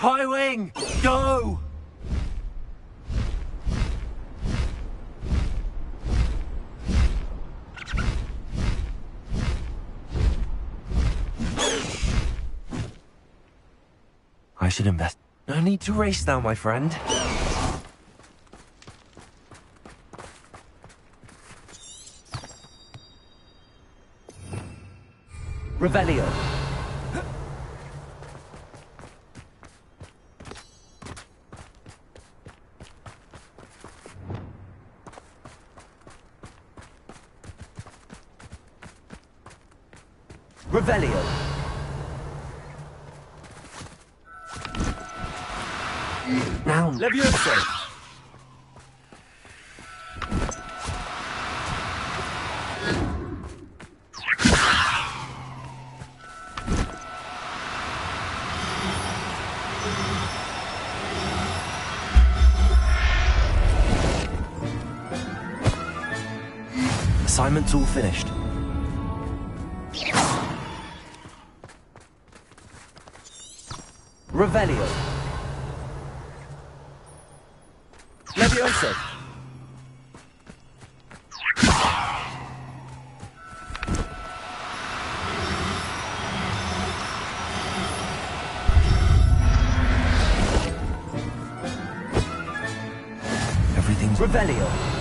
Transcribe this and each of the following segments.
Highwing! Go! I should invest. No need to race now, my friend. Revelio. Revelio. Now, Levioso. Assignment's all finished. Revelio. Levioso. Everything's Revelio.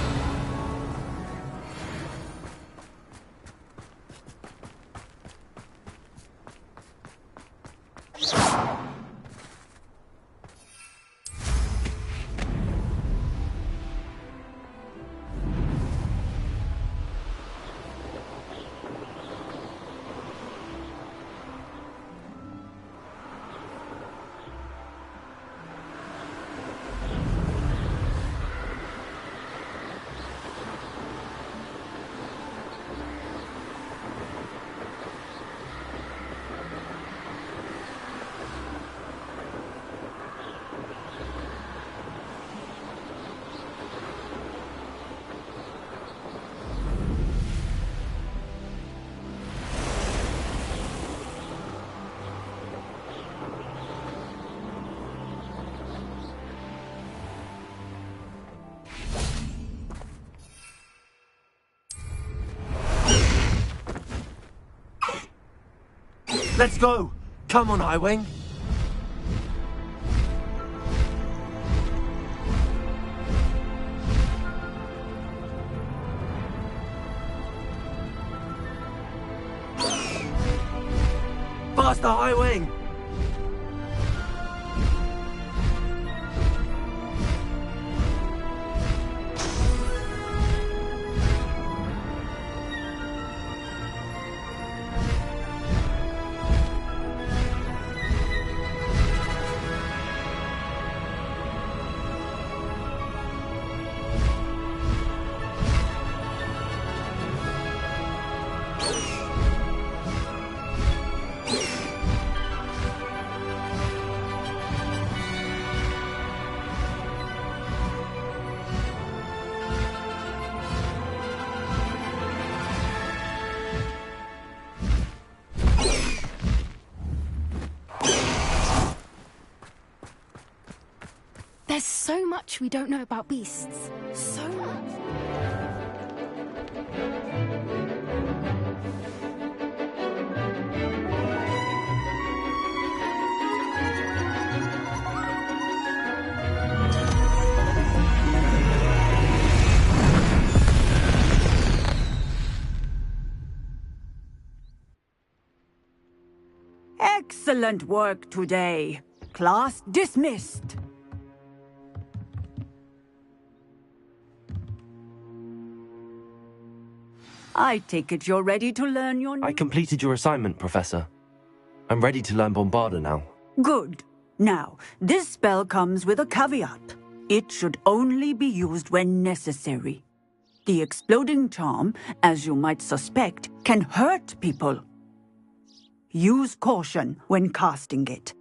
Let's go! Come on, Highwing! Faster, Highwing! There's so much we don't know about beasts. So much. Excellent work today. Class dismissed. I take it you're ready to learn your new... I completed your assignment, Professor. I'm ready to learn Bombarda now. Good. Now, this spell comes with a caveat. It should only be used when necessary. The exploding charm, as you might suspect, can hurt people. Use caution when casting it.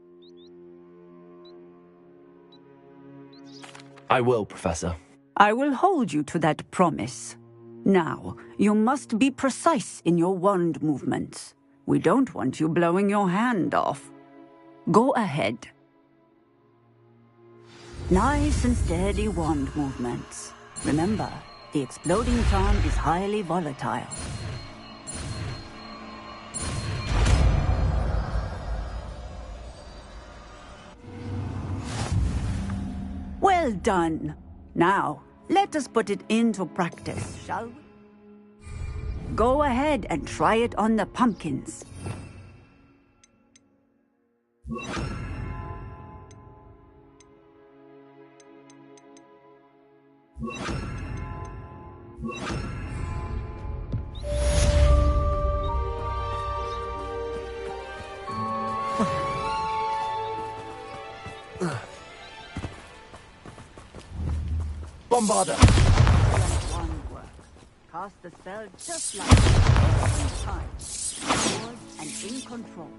I will, Professor. I will hold you to that promise. Now, you must be precise in your wand movements. We don't want you blowing your hand off. Go ahead. Nice and steady wand movements. Remember, the exploding charm is highly volatile. Well done. Now, let us put it into practice, shall we? Go ahead and try it on the pumpkins. Bombarda! Wand work. Cast the spell just like every time. Assured and in control.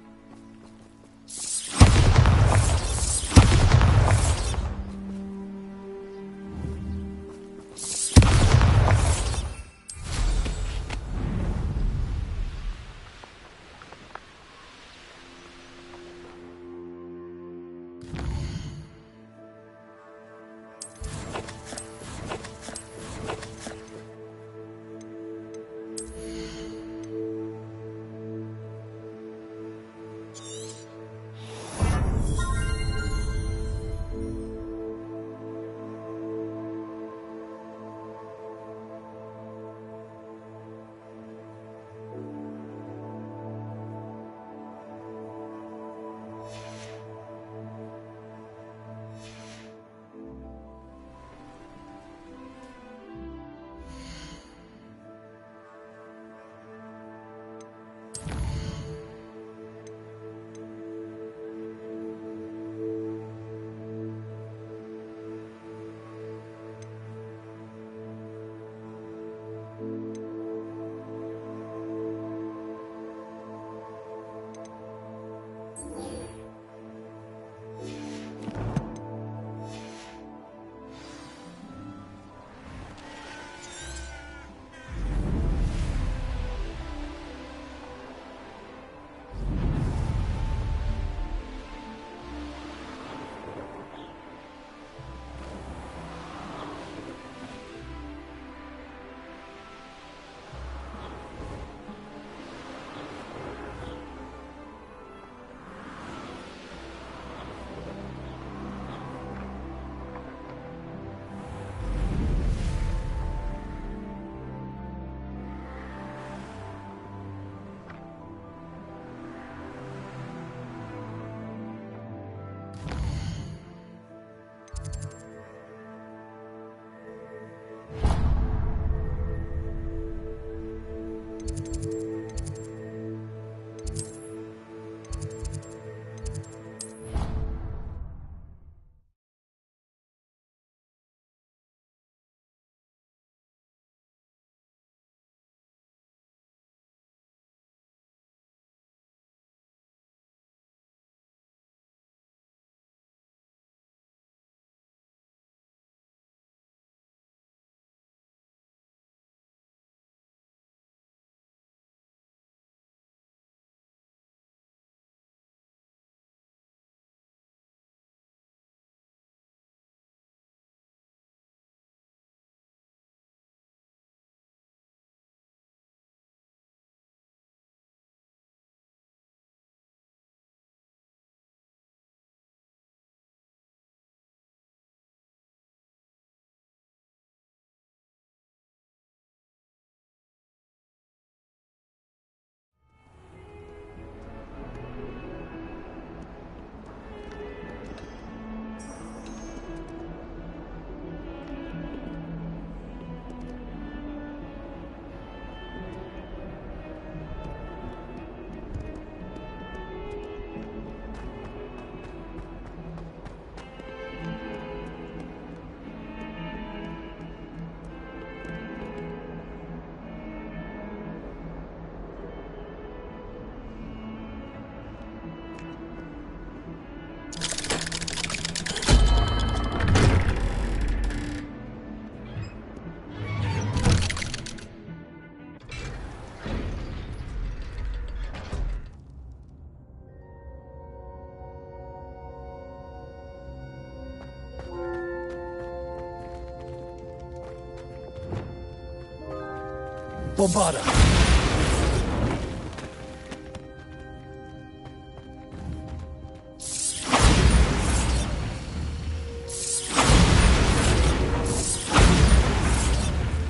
Bombarda.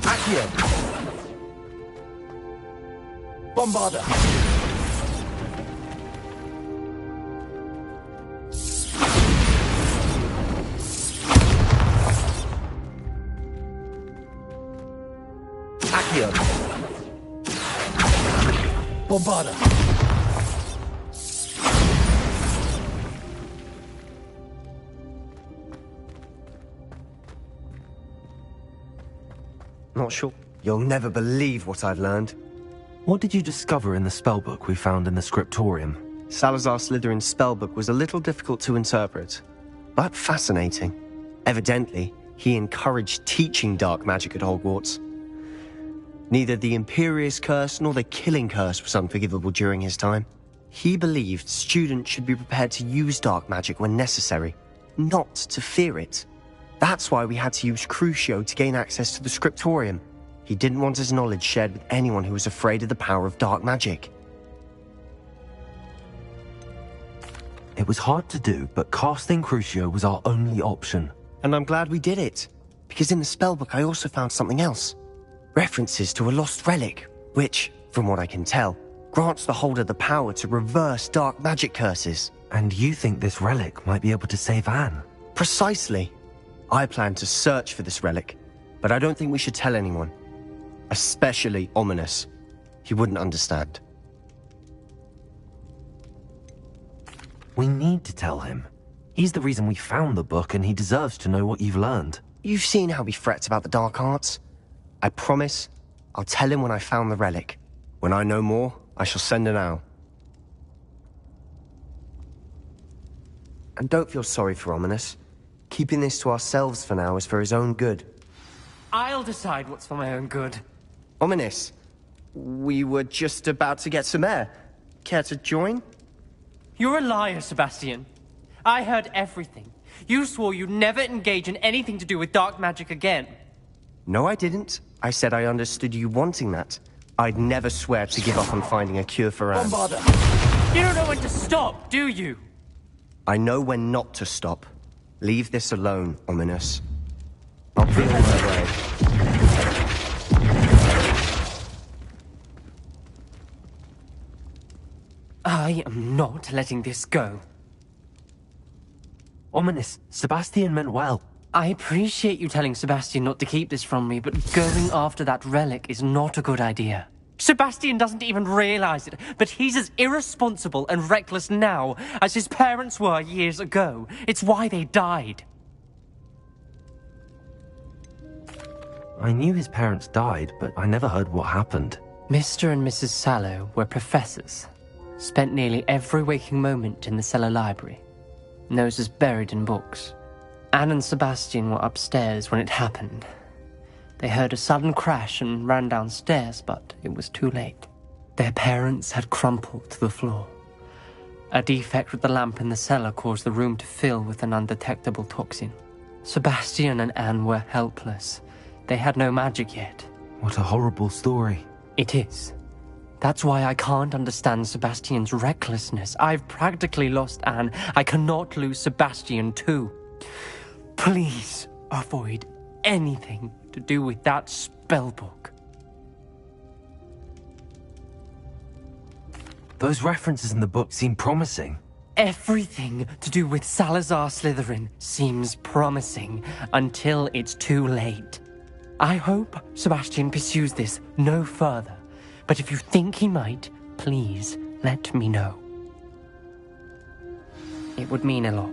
Accio. Bombarda. Accio. Bombarda. Not sure. You'll never believe what I've learned. What did you discover in the spellbook we found in the scriptorium? Salazar Slytherin's spellbook was a little difficult to interpret, but fascinating. Evidently, he encouraged teaching dark magic at Hogwarts. Neither the Imperious Curse nor the Killing Curse was unforgivable during his time. He believed students should be prepared to use dark magic when necessary, not to fear it. That's why we had to use Crucio to gain access to the scriptorium. He didn't want his knowledge shared with anyone who was afraid of the power of dark magic. It was hard to do, but casting Crucio was our only option. And I'm glad we did it, because in the spellbook I also found something else. References to a lost relic, which, from what I can tell, grants the holder the power to reverse dark magic curses. And you think this relic might be able to save Anne? Precisely. I plan to search for this relic, but I don't think we should tell anyone. Especially Ominis. He wouldn't understand. We need to tell him. He's the reason we found the book, and he deserves to know what you've learned. You've seen how he frets about the dark arts. I promise I'll tell him when I found the relic. When I know more, I shall send an owl. And don't feel sorry for Ominis. Keeping this to ourselves for now is for his own good. I'll decide what's for my own good. Ominis, we were just about to get some air. Care to join? You're a liar, Sebastian. I heard everything. You swore you'd never engage in anything to do with dark magic again. No, I didn't. I said I understood you wanting that. I'd never swear to give up on finding a cure for Anne. Bombarda. You don't know when to stop, do you? I know when not to stop. Leave this alone, Ominis. I'll be on my way. I am not letting this go. Ominis, Sebastian meant well. I appreciate you telling Sebastian not to keep this from me, but going after that relic is not a good idea. Sebastian doesn't even realize it, but he's as irresponsible and reckless now as his parents were years ago. It's why they died. I knew his parents died, but I never heard what happened. Mr. and Mrs. Sallow were professors. Spent nearly every waking moment in the cellar library. Noses buried in books. Anne and Sebastian were upstairs when it happened. They heard a sudden crash and ran downstairs, but it was too late. Their parents had crumpled to the floor. A defect with the lamp in the cellar caused the room to fill with an undetectable toxin. Sebastian and Anne were helpless. They had no magic yet. What a horrible story. It is. That's why I can't understand Sebastian's recklessness. I've practically lost Anne. I cannot lose Sebastian too. Please avoid anything to do with that spellbook. Those references in the book seem promising. Everything to do with Salazar Slytherin seems promising until it's too late. I hope Sebastian pursues this no further, but if you think he might, please let me know. It would mean a lot.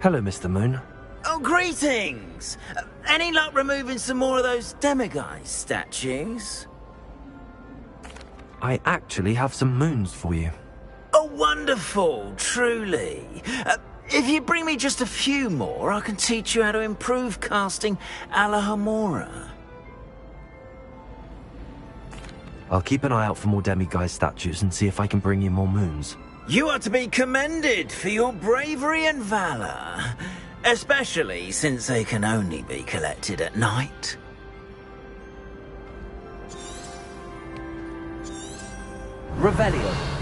Hello, Mr. Moon. Oh, greetings! Any luck removing some more of those Demiguise statues? I actually have some moons for you. Oh, wonderful, truly. If you bring me just a few more, I can teach you how to improve casting Alohomora. I'll keep an eye out for more Demiguise statues and see if I can bring you more moons. You are to be commended for your bravery and valor, especially since they can only be collected at night. Revelio.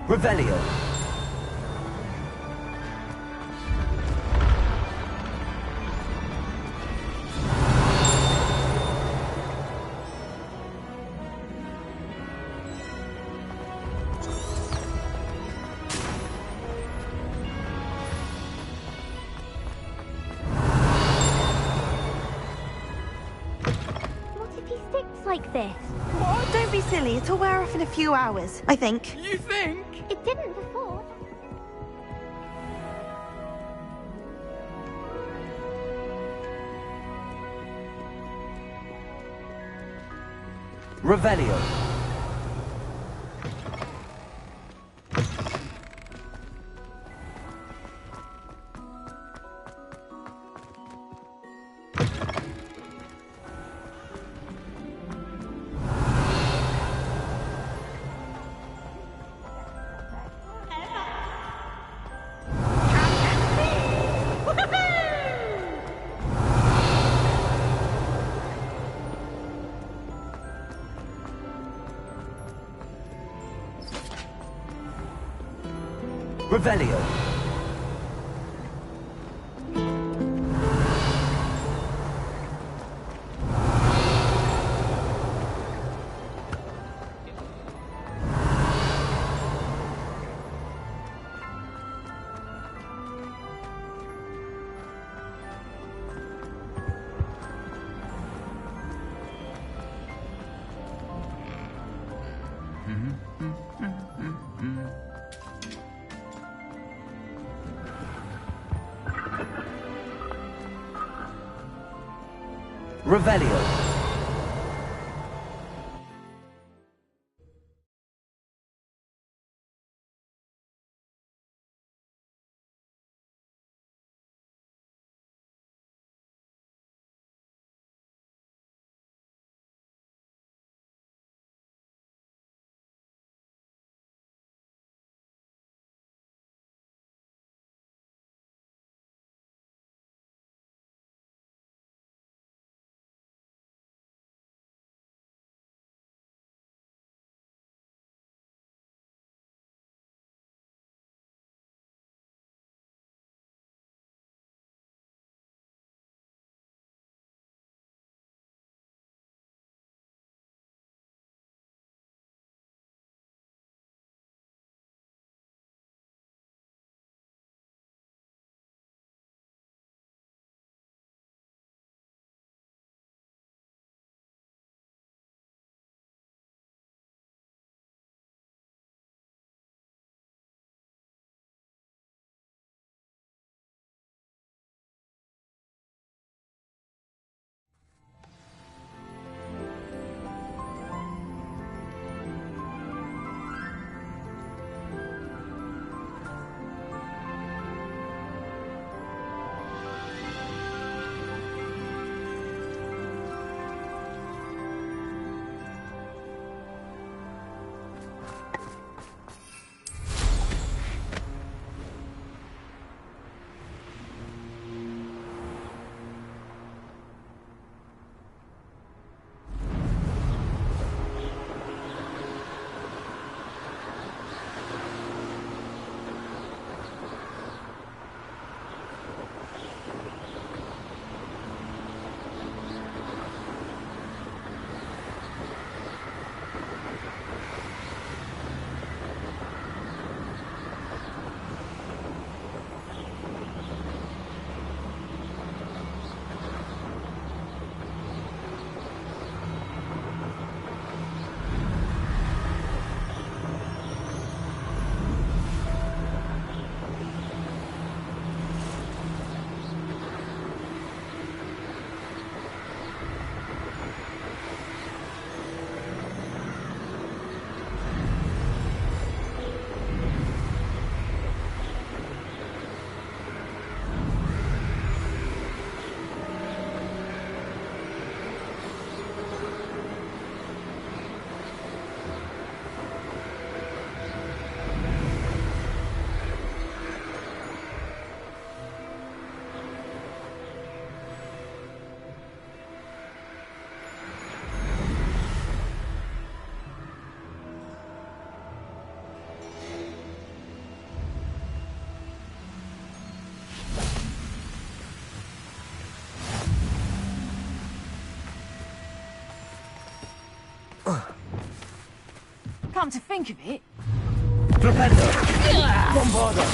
Revelio. What if he sticks like this? What? Don't be silly. It'll wear off in a few hours, I think. You think? It didn't before. Revelio. Revelio. Revelio. Come to think of it. Flipendo. Bombarda.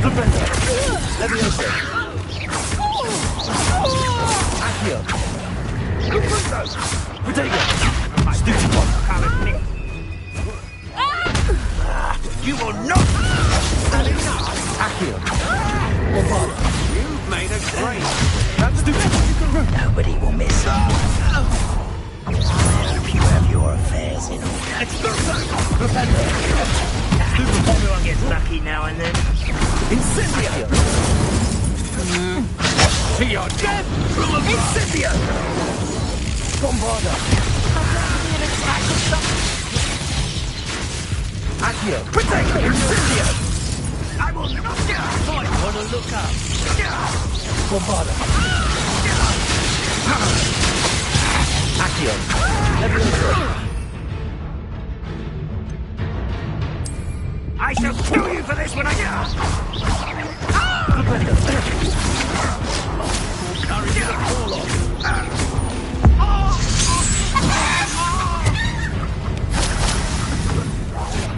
Flipendo. Levioso. Accio. Protego. Stupid one. You will not. Accio. Bombarda. You've made a great. That's stupid. Nobody will miss. I hope you have your affairs in order. Everyone gets lucky now and then. Incendio! To your death! Incendio! Bombarda! Accio! Protego! Incendio! I will not fight! Want to look up? Bombarda! Accio! I shall kill you for this when I get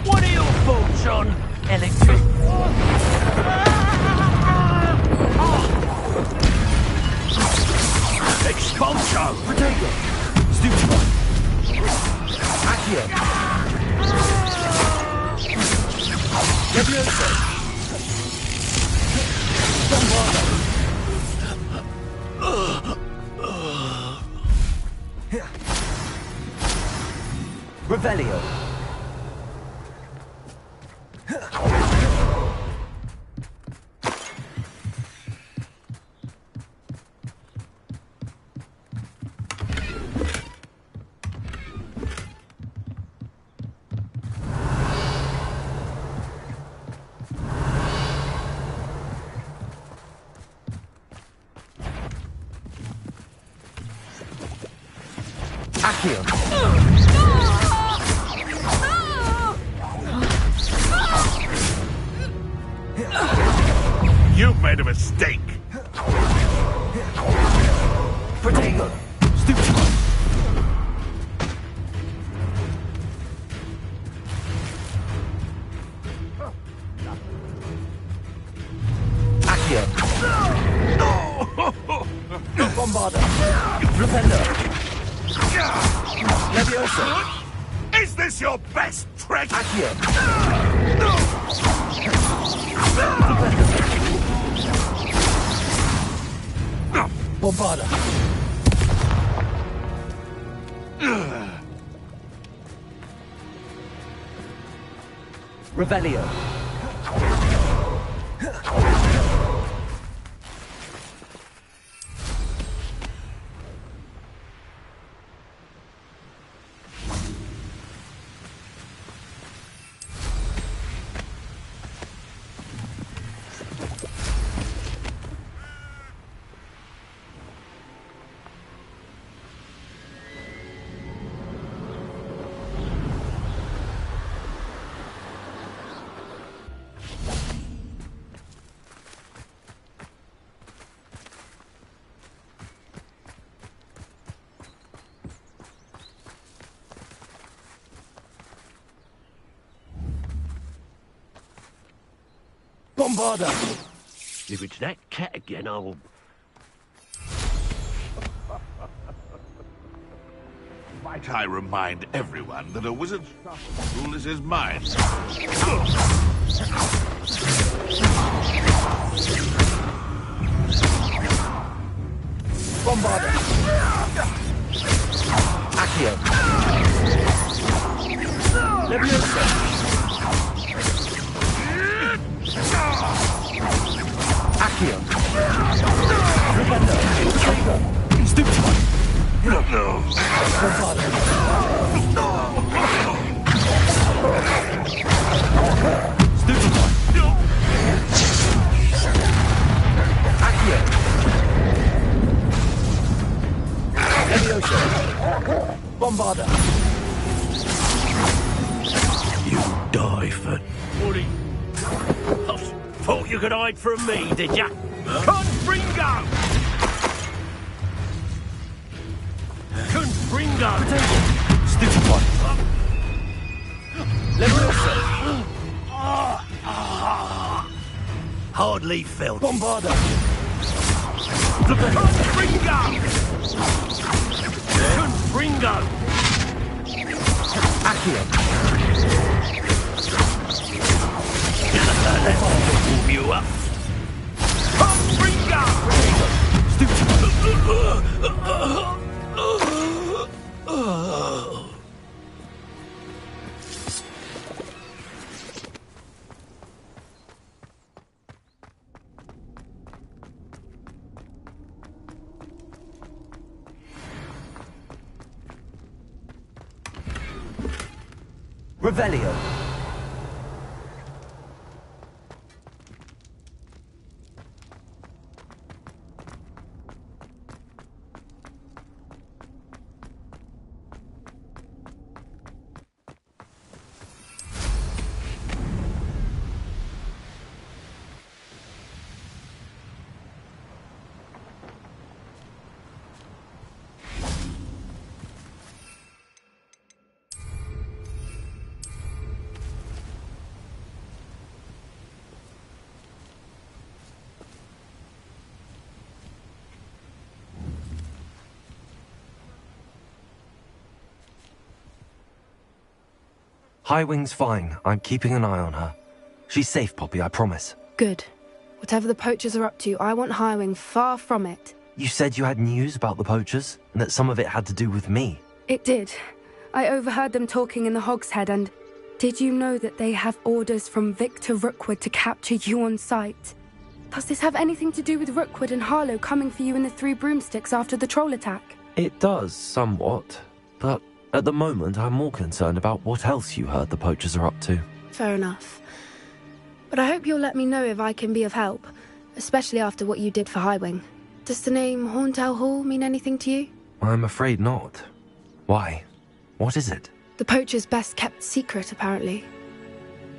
What are your thoughts on electric? Exconcho! Protego! Stupid one! Accio! Levioso! Bombarda! Revelio! Accio! You've made a mistake. Protego! Stupid one! Accio! Bombarda! Flipendo! Levioso! Is this your best trick? Accio! Bombarda! Revelio! Bombarda! If it's that cat again, I will... Might I remind everyone that a wizard's rule is his mind. Bombarda! Accio! Levioso! Accio! Flipendo! Stupid one! No. Bombarda! Stupid one! Accio! Levioso! Bombarda! You die for... Woody. Thought you could hide from me, did ya? Confringo! Ringo! Stupid one. Leviosa! Hardly felt. Bombarda. Ringo! Ringo! Accio. Let's warm you up. Ringo! Revelio. Highwing's fine. I'm keeping an eye on her. She's safe, Poppy, I promise. Good. Whatever the poachers are up to, I want Highwing far from it. You said you had news about the poachers, and that some of it had to do with me. It did. I overheard them talking in the Hogshead, and did you know that they have orders from Victor Rookwood to capture you on sight? Does this have anything to do with Rookwood and Harlow coming for you in the Three Broomsticks after the troll attack? It does, somewhat. But at the moment, I'm more concerned about what else you heard the poachers are up to. Fair enough. But I hope you'll let me know if I can be of help, especially after what you did for Highwing. Does the name Horntail Hall mean anything to you? I'm afraid not. Why? What is it? The poachers' best kept secret, apparently.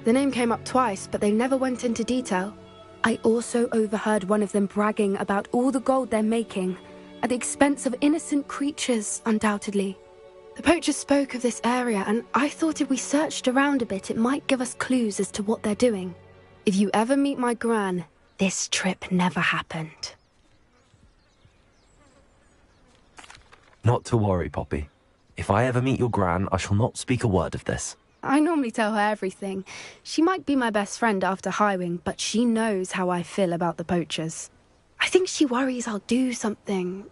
The name came up twice, but they never went into detail. I also overheard one of them bragging about all the gold they're making, at the expense of innocent creatures, undoubtedly. The poachers spoke of this area, and I thought if we searched around a bit, it might give us clues as to what they're doing. If you ever meet my gran, this trip never happened. Not to worry, Poppy. If I ever meet your gran, I shall not speak a word of this. I normally tell her everything. She might be my best friend after Highwing, but she knows how I feel about the poachers. I think she worries I'll do something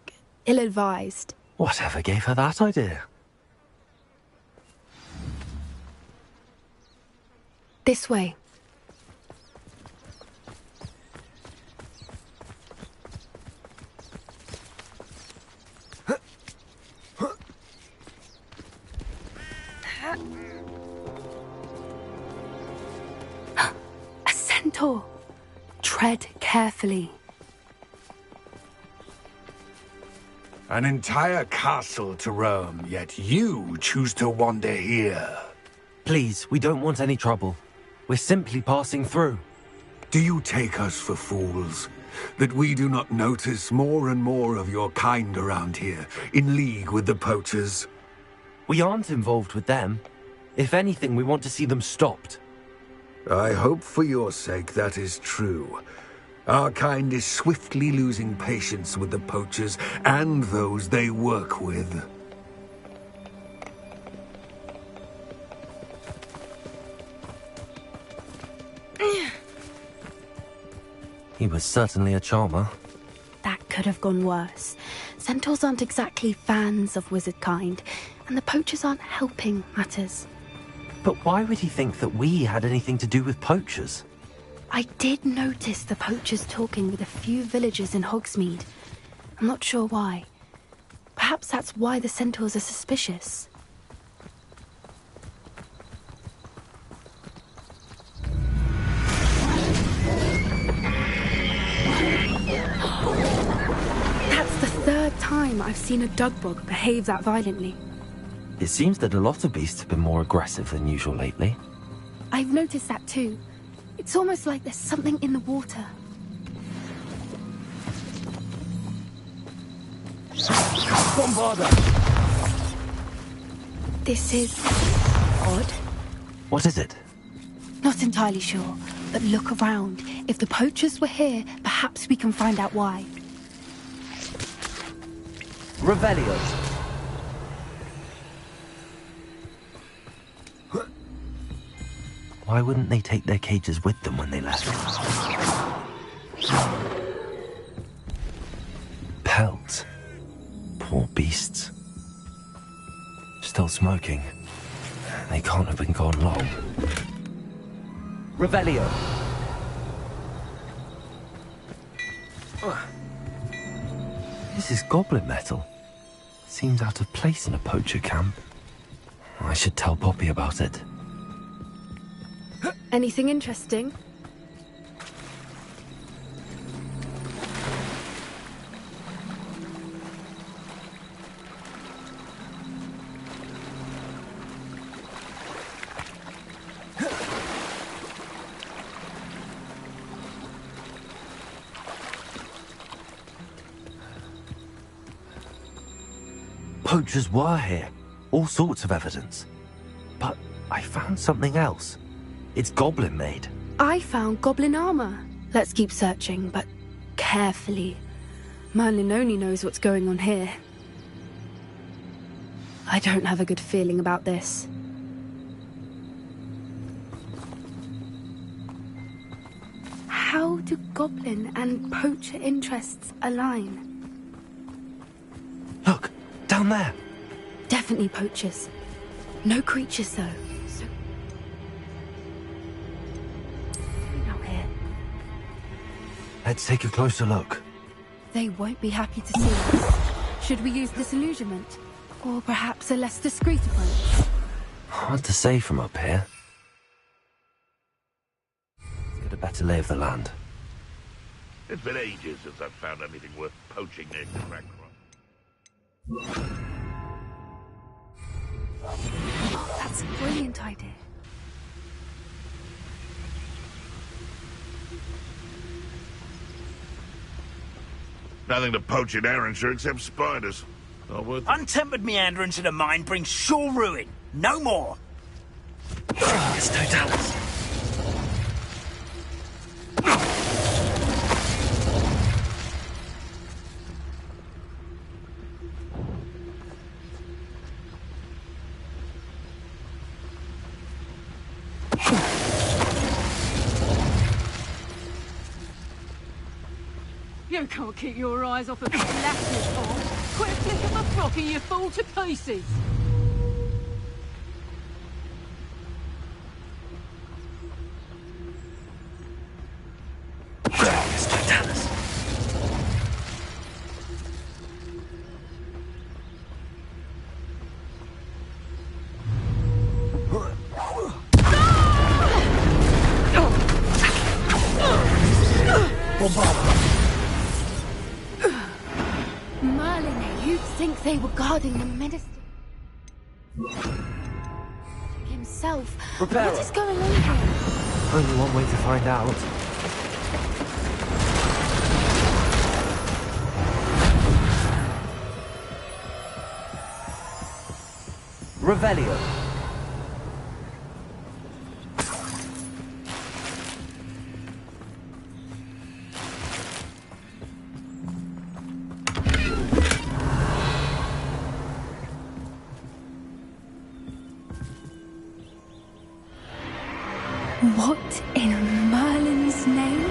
ill-advised. Whatever gave her that idea? This way. A centaur. Tread carefully. An entire castle to roam, yet you choose to wander here. Please, we don't want any trouble. We're simply passing through. Do you take us for fools? That we do not notice more and more of your kind around here, in league with the poachers? We aren't involved with them. If anything, we want to see them stopped. I hope for your sake that is true. Our kind is swiftly losing patience with the poachers and those they work with. He was certainly a charmer. That could have gone worse. Centaurs aren't exactly fans of wizard kind, and the poachers aren't helping matters. But why would he think that we had anything to do with poachers? I did notice the poachers talking with a few villagers in Hogsmeade. I'm not sure why. Perhaps that's why the centaurs are suspicious. That's the third time I've seen a Dugbog behave that violently. It seems that a lot of beasts have been more aggressive than usual lately. I've noticed that too. It's almost like there's something in the water. Bombarda! This is odd. What is it? Not entirely sure, but look around. If the poachers were here, perhaps we can find out why. Revelio. Why wouldn't they take their cages with them when they left? Pelts. Poor beasts. Still smoking. They can't have been gone long. Revelio. This is goblin metal. Seems out of place in a poacher camp. I should tell Poppy about it. Anything interesting? Poachers were here. All sorts of evidence. But I found something else. It's goblin made. I found goblin armor. Let's keep searching, but carefully. Merlin only knows what's going on here. I don't have a good feeling about this. How do goblin and poacher interests align? Look, down there. Definitely poachers. No creatures, though. So... Out here. Let's take a closer look. They won't be happy to see us. Should we use disillusionment? Or perhaps a less discreet approach? Hard to say from up here. Get a better lay of the land. It's been ages since I've found anything worth poaching near Crackcross. That's a brilliant idea. Nothing to poach in Arrynshire except spiders. Not worth it. Untempered meander into the mine brings sure ruin. No more. It's Totalis. You can't keep your eyes off of this lashes, Tom. Quit a flick of a frock and you fall to pieces. It's Totalis. Merlin, you'd think they were guarding the minister himself. Reparo. What is going on here? Only one way to find out. Revelio. What in Merlin's name?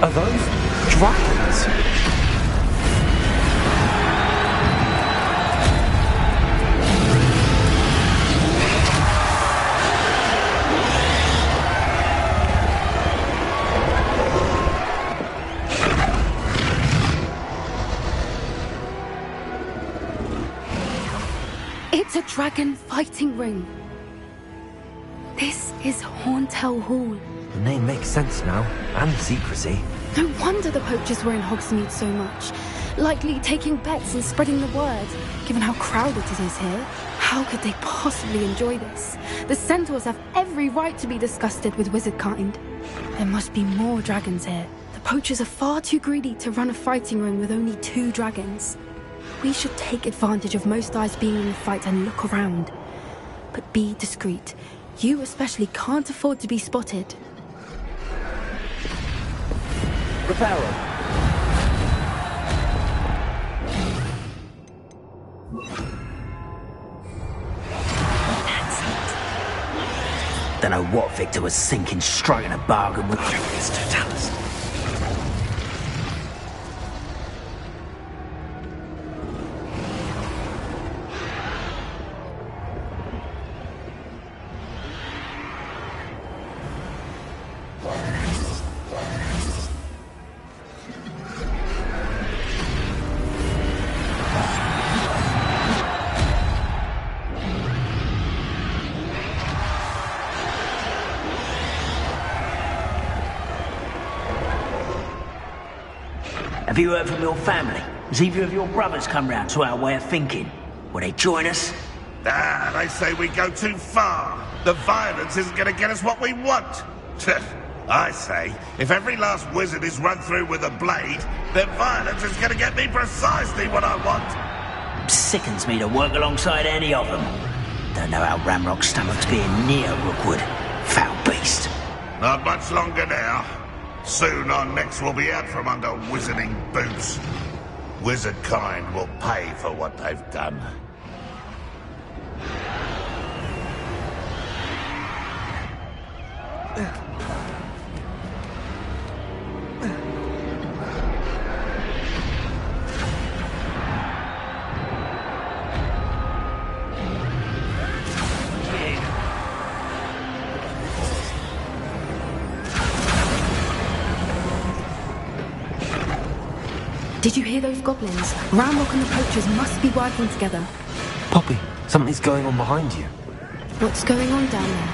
Are those dragons? It's a dragon fighting ring. This is Horntail Hall. The name makes sense now, and secrecy. No wonder the poachers were in Hogsmeade so much. Likely taking bets and spreading the word. Given how crowded it is here, how could they possibly enjoy this? The centaurs have every right to be disgusted with wizardkind. There must be more dragons here. The poachers are far too greedy to run a fighting ring with only 2 dragons. We should take advantage of most eyes being in the fight and look around. But be discreet. You especially can't afford to be spotted. Reparo. Don't know what Victor was thinking, striking a bargain with Julius Totalis. Have you heard from your family? Has either of your brothers come round to our way of thinking? Will they join us? They say we go too far. The violence isn't going to get us what we want. I say, if every last wizard is run through with a blade, then violence is going to get me precisely what I want. Sickens me to work alongside any of them. Don't know how Ranrock's stomach's being near Rookwood. Foul beast. Not much longer now. Soon our necks will be out from under wizarding boots. Wizard kind will pay for what they've done. Did you hear those goblins? Ranrock and the poachers must be working together. Poppy, something's going on behind you. What's going on down there?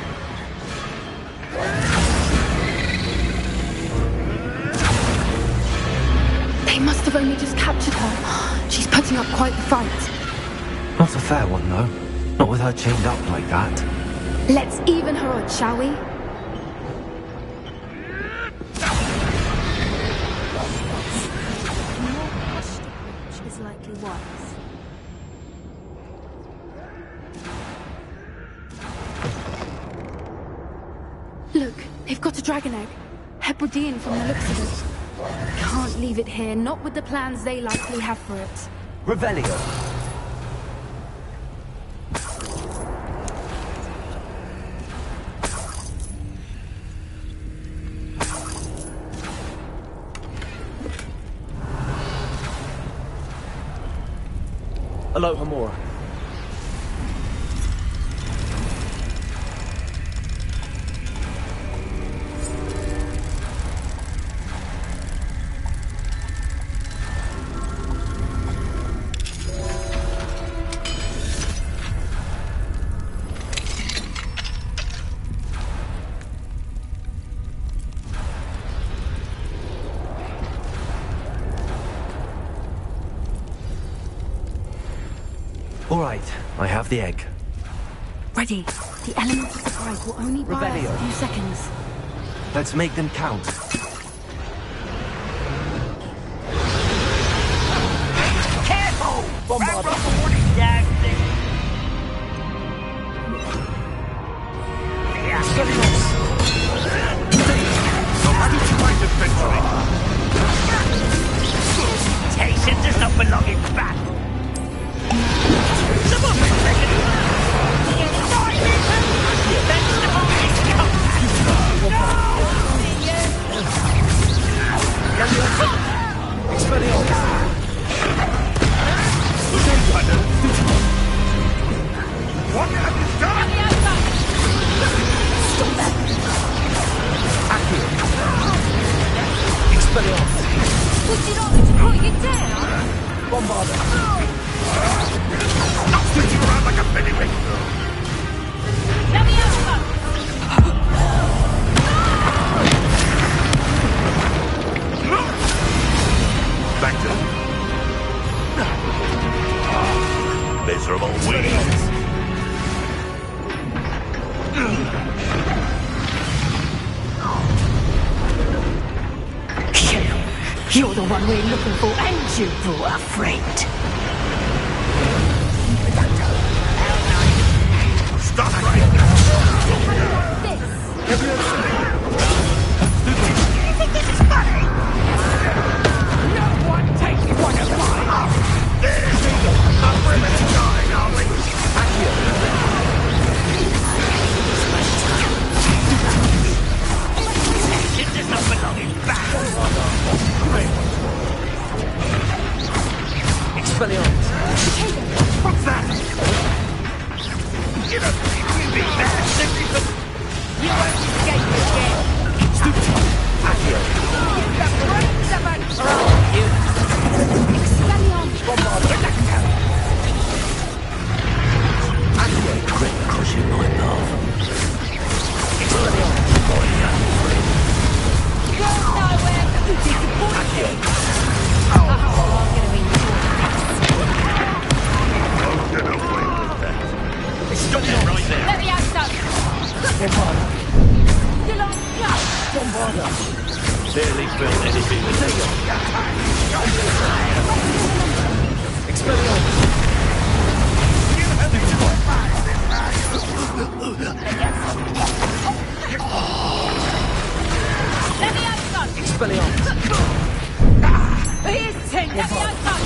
They must have only just captured her. She's putting up quite the fight. Not a fair one, though. Not with her chained up like that. Let's even her odds, shall we? Look, they've got a dragon egg. Hebridean from the looks of it. Can't leave it here, not with the plans they likely have for it. Revelio. Alohomora. All right, I have the egg. Ready. The element of surprise will only buy us a few seconds. Let's make them count. Careful! Bombard. Temptation does not belong in battle. What have you done? Stop that! Expelliarmus! Would you like me to put you down? Bombarder! Stop switching around like a pennywig! Let me over! Back to miserable weeds. You're the one we're looking for, and you brought a friend. Stop right now! You think this is funny? No one takes one of mine! I'm really dying, Ollie! It does not belong in battle! Expelliarmus! What's that? You don't think we'd be bad simply for... You won't escape again! Stupid! You the brains of a troll, you! Expelliarmus! Accio! Great crushing my path. Expelliarmus! You're nowhere to be disappointed! I'm gonna be Don't get away with that. Stop it right there! Let me have some! Still on track! Barely felt anything with me. Expelliarmus! Let me have some! Expelliarmus! Here's 10! Let me have some!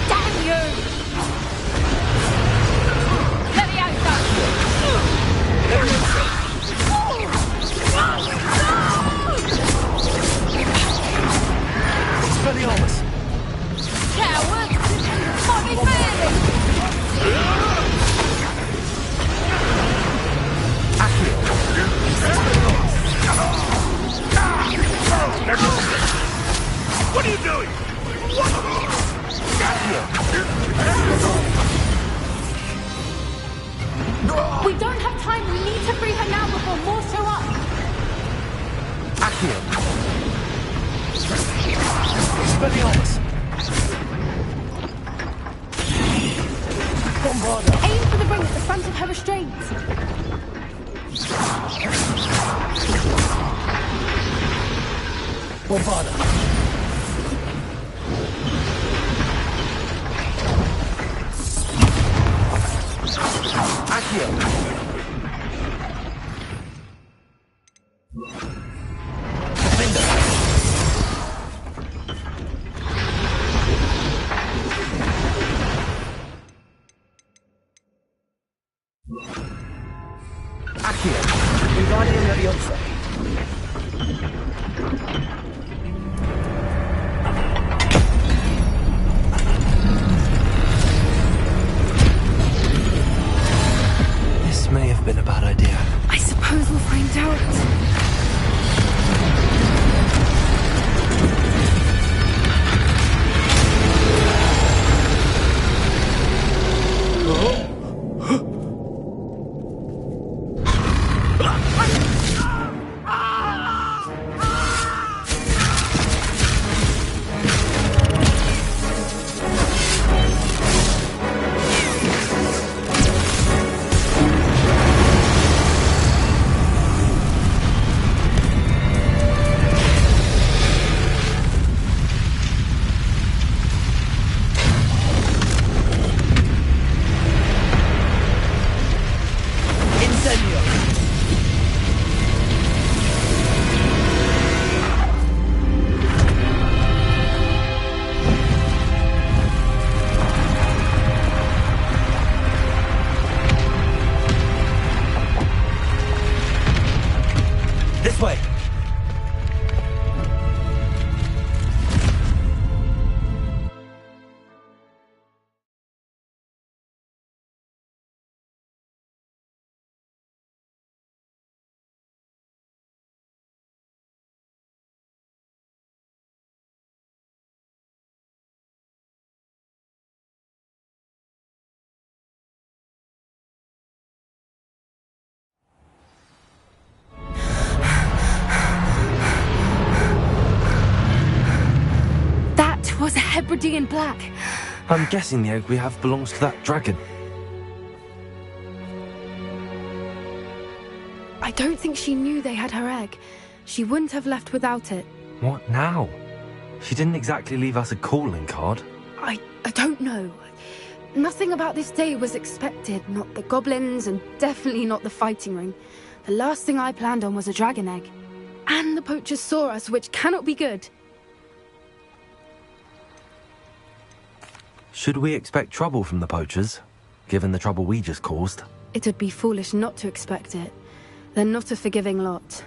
Damn you! Let me have some! Expelliarmus! Coward! Might be failing! Accio! What are you doing? We don't have time. We need to free her now before more show up. Accio! Expelliarmus! Bombarda! Aim for the ring at the front of her restraints. Bombarda! Accio! Accio! Wingardium Leviosa! This may have been a bad idea. I suppose we'll find out. Was a Hebridean black. I'm guessing the egg we have belongs to that dragon. I don't think she knew they had her egg. She wouldn't have left without it. What now? She didn't exactly leave us a calling card. I don't know. Nothing about this day was expected. Not the goblins, and definitely not the fighting ring. The last thing I planned on was a dragon egg. And the poachers saw us, which cannot be good. Should we expect trouble from the poachers, given the trouble we just caused? It would be foolish not to expect it. They're not a forgiving lot.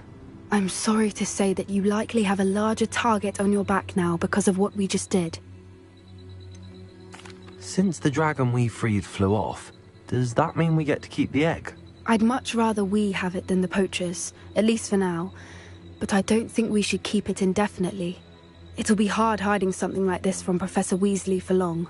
I'm sorry to say that you likely have a larger target on your back now because of what we just did. Since the dragon we freed flew off, does that mean we get to keep the egg? I'd much rather we have it than the poachers, at least for now. But I don't think we should keep it indefinitely. It'll be hard hiding something like this from Professor Weasley for long.